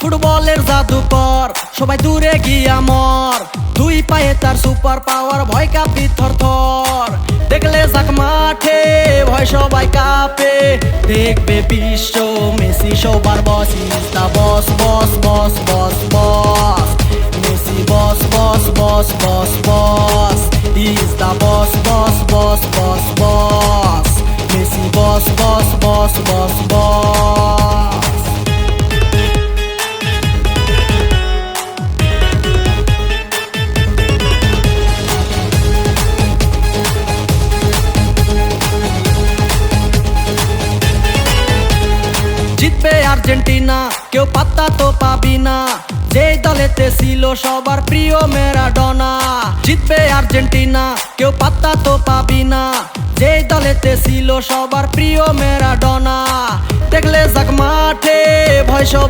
ফুটবলের জাদুকর, সবাই দূরে গিয়া মর। দুই পায়ে তার সুপার পাওয়ার, ভয় কাঁপি থর থর। দেখলে যাক মাঠে, ভয় সবাই কাঁপে। দেখবে বিশ্ব, মেসি সবার boss. Is the boss boss boss boss boss. Messi boss boss boss boss boss. Is the boss boss boss boss boss. Messi boss boss boss boss boss. জিতবে আর্জেন্টিনা, কেউ পাত্তা তো পাবি না। যেই দলেতে ছিল সবার প্রিয় ম্যারাডোনা। জিতবে আর্জেন্টিনা, কেউ পাত্তা তো পাবি না। যেই দলেতে ছিল সবার প্রিয় ম্যারাডোনা। দেখলে যাক মাঠে, ভয় সব